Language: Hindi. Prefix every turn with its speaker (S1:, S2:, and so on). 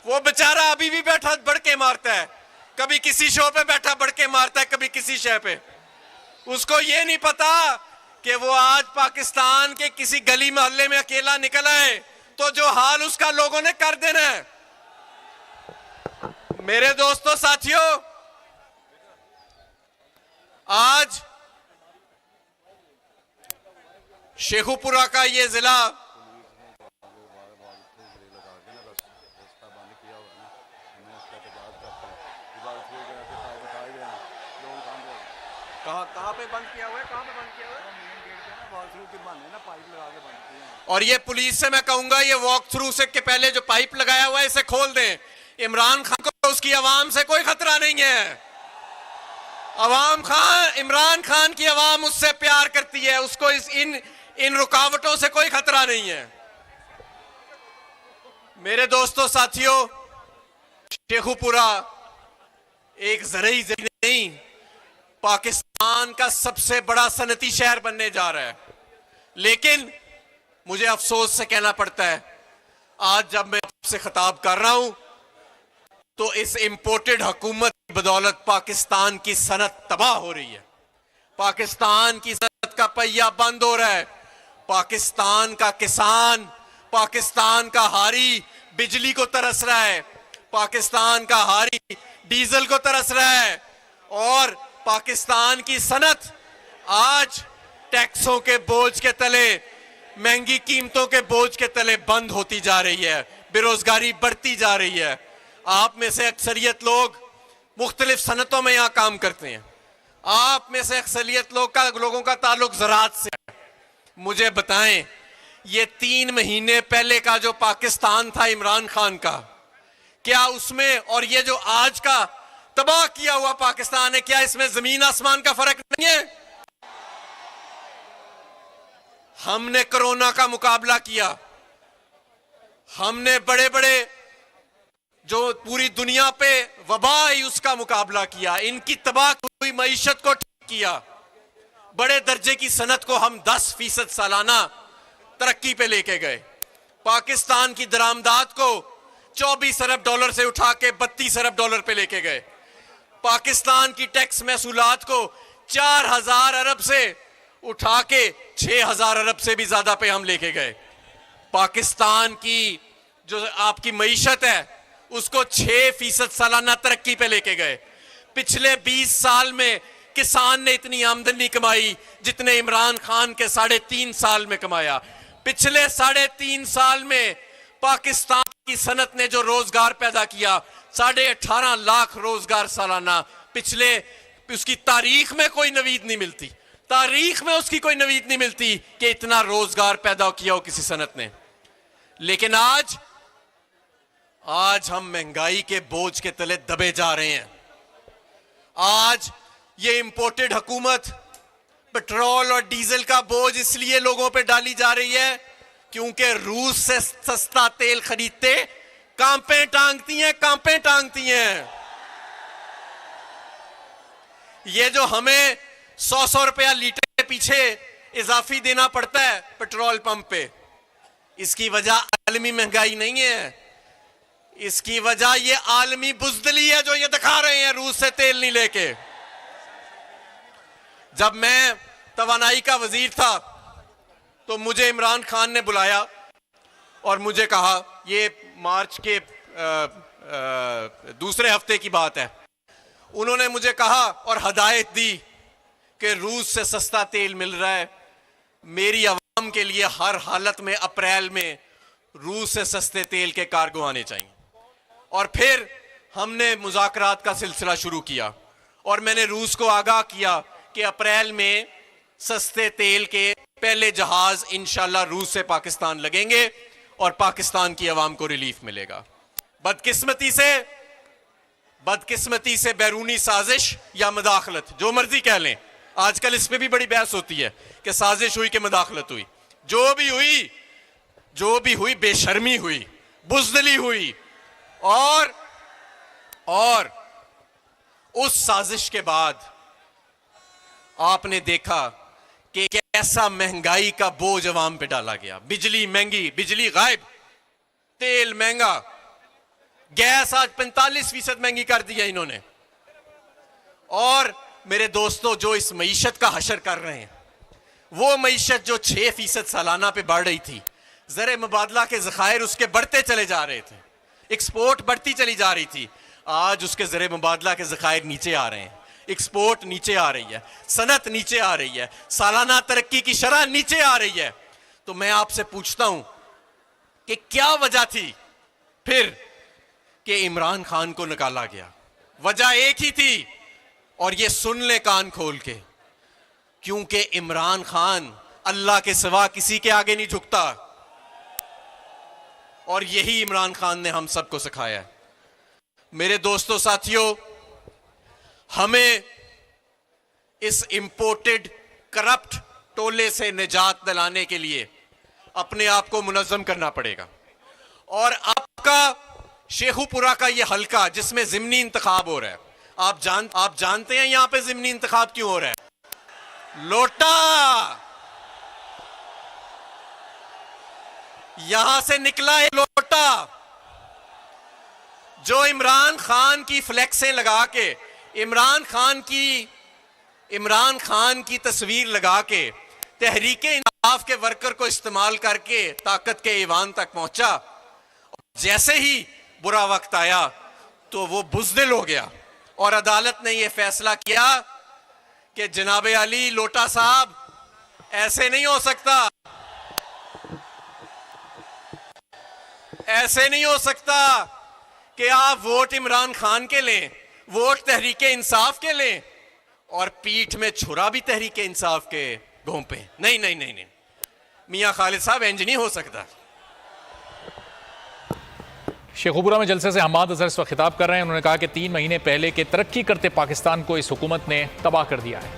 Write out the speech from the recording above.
S1: वो बेचारा अभी भी बैठा बढ़ के मारता है, कभी किसी शो पे बैठा बढ़ के मारता है, कभी किसी शय पे। उसको ये नहीं पता कि वो आज पाकिस्तान के किसी गली मोहल्ले में अकेला निकला है तो जो हाल उसका लोगों ने कर देना है। मेरे दोस्तों साथियों, आज शेखुपुरा का ये जिला कहां पे बंद किया हुआ है, कहां पे बंद किया हुआ है? और ये पुलिस से मैं कहूंगा ये वॉक थ्रू से के पहले जो पाइप लगाया हुआ है इसे खोल दें। इमरान खान को उसकी आवाम से कोई खतरा नहीं है। इमरान खान की आवाम उससे प्यार करती है, उसको इन रुकावटों से कोई खतरा नहीं है। मेरे दोस्तों साथियों, शेखुपुरा एक ज़रई नहीं पाकिस्तान का सबसे बड़ा सनती शहर बनने जा रहा है। लेकिन मुझे अफसोस से कहना पड़ता है, आज जब मैं आपसे खिताब कर रहा हूं तो इस इंपोर्टेड हुकूमत की बदौलत पाकिस्तान की सनत तबाह हो रही है। पाकिस्तान की सनत का पहिया बंद हो रहा है। पाकिस्तान का किसान, पाकिस्तान का हारी बिजली को तरस रहा है, पाकिस्तान का हारी डीजल को तरस रहा है, और पाकिस्तान की सनत आज टैक्सों के बोझ के तले, महंगी कीमतों के बोझ के तले बंद होती जा रही है, बेरोजगारी बढ़ती जा रही है। आप में से अक्सरियत लोग मुख्तलिफ सनतों में यहां काम करते हैं। आप में से अक्सरियत लोगों का ताल्लुक ज़राअत से है। मुझे बताएं, ये 3 महीने पहले का जो पाकिस्तान था इमरान खान का, क्या उसमें और ये जो आज का तबाह किया हुआ पाकिस्तान है, क्या इसमें जमीन आसमान का फर्क नहीं है? हमने कोरोना का मुकाबला किया, हमने बड़े बड़े जो पूरी दुनिया पे वबा आई उसका मुकाबला किया, इनकी तबाह हुई मईशत को ठीक किया, बड़े दर्जे की सनत को हम 10% सालाना तरक्की पे लेके गए, पाकिस्तान की दरामदात को 24 अरब डॉलर से उठा के 32 अरब डॉलर पे लेके गए, पाकिस्तान की टैक्स महसूलात को 4000 अरब से उठा के 6000 अरब से भी ज्यादा पे हम लेके गए। पाकिस्तान की जो आपकी मईशत है उसको 6% सालाना तरक्की पे लेके गए। पिछले 20 साल में किसान ने इतनी आमदनी कमाई जितने इमरान खान के 3.5 साल में कमाया। पिछले 3.5 साल में पाकिस्तान की सनत ने जो रोजगार पैदा किया, 18.5 लाख रोजगार सालाना, पिछले उसकी तारीख में कोई नवीद नहीं मिलती, तारीख में उसकी कोई नवीद नहीं मिलती कि इतना रोजगार पैदा किया हो किसी सनत ने। लेकिन आज हम महंगाई के बोझ के तले दबे जा रहे हैं। आज ये इंपोर्टेड हुकूमत पेट्रोल और डीजल का बोझ इसलिए लोगों पे डाली जा रही है क्योंकि रूस से सस्ता तेल खरीदते कांपे टांगती हैं। ये जो हमें 100 रुपया लीटर के पीछे इजाफी देना पड़ता है पेट्रोल पंप पे, इसकी वजह आलमी महंगाई नहीं है, इसकी वजह ये आलमी बुज़दिली है जो ये दिखा रहे हैं रूस से तेल नहीं लेके। जब मैं तवानाई का वजीर था तो मुझे इमरान खान ने बुलाया और मुझे कहा, ये मार्च के दूसरे हफ्ते की बात है, उन्होंने मुझे कहा और हदायत दी कि रूस से सस्ता तेल मिल रहा है, मेरी आवाम के लिए हर हालत में अप्रैल में रूस से सस्ते तेल के कार्गो आने चाहिए। और फिर हमने मुज़ाकरात का सिलसिला शुरू किया और मैंने रूस को आगाह किया कि अप्रैल में सस्ते तेल के पहले जहाज इंशाल्लाह रूस से पाकिस्तान लगेंगे और पाकिस्तान की आवाम को रिलीफ मिलेगा। बदकिस्मती से बैरूनी साजिश या मदाखलत, जो मर्जी कह लें, आजकल इस पे भी बड़ी बहस होती है कि साजिश हुई कि मदाखलत हुई, जो भी हुई बेशर्मी हुई, बुज़दिली हुई, और उस साजिश के बाद आपने देखा कि कैसा महंगाई का बोझ अवाम पे डाला गया। बिजली महंगी, बिजली गायब, तेल महंगा, गैस आज 45% महंगी कर दी है इन्होंने। और मेरे दोस्तों, जो इस मईशत का हशर कर रहे हैं, वो मईशत जो 6% सालाना पे बढ़ रही थी, ज़र मुबादला के ज़खायर उसके बढ़ते चले जा रहे थे, एक्सपोर्ट बढ़ती चली जा रही थी, आज उसके ज़र मुबादला के ज़खायर नीचे आ रहे हैं, एक्सपोर्ट नीचे आ रही है, सनत नीचे आ रही है, सालाना तरक्की की शरह नीचे आ रही है। तो मैं आपसे पूछता हूं कि क्या वजह थी फिर कि इमरान खान को निकाला गया? वजह एक ही थी, और ये सुन ले कान खोल के, क्योंकि इमरान खान अल्लाह के सिवा किसी के आगे नहीं झुकता, और यही इमरान खान ने हम सबको सिखाया है। मेरे दोस्तों, साथियों, हमें इस इंपोर्टेड करप्ट टोले से निजात दिलाने के लिए अपने आप को मुनज़्ज़म करना पड़ेगा। और आपका शेखुपुरा का यह हल्का जिसमें ज़िमनी इंतखाब हो रहा है, आप जानते हैं यहां पे ज़िमनी इंतखाब क्यों हो रहा है? लोटा यहां से निकला है, लोटा जो इमरान खान की फ्लेक्सें लगा के, इमरान खान की तस्वीर लगा के तहरीके इंसाफ के वर्कर को इस्तेमाल करके ताकत के ईवान तक पहुंचा। जैसे ही बुरा वक्त आया तो वो बुज़दिल हो गया, और अदालत ने यह फैसला किया कि जनाबे अली लोटा साहब, ऐसे नहीं हो सकता, ऐसे नहीं हो सकता कि आप वोट इमरान खान के लें, वोट तहरीके इंसाफ के लें, और पीठ में छुरा भी तहरीके इंसाफ के घोंपे। नहीं नहीं नहीं नहीं, मियां खालिद साहब, इंज नहीं हो सकता।
S2: शेखुपुरा में जलसे से हमाद अजहर इस वक्त खिताब कर रहे हैं। उन्होंने कहा कि 3 महीने पहले के तरक्की करते पाकिस्तान को इस हुकूमत ने तबाह कर दिया है।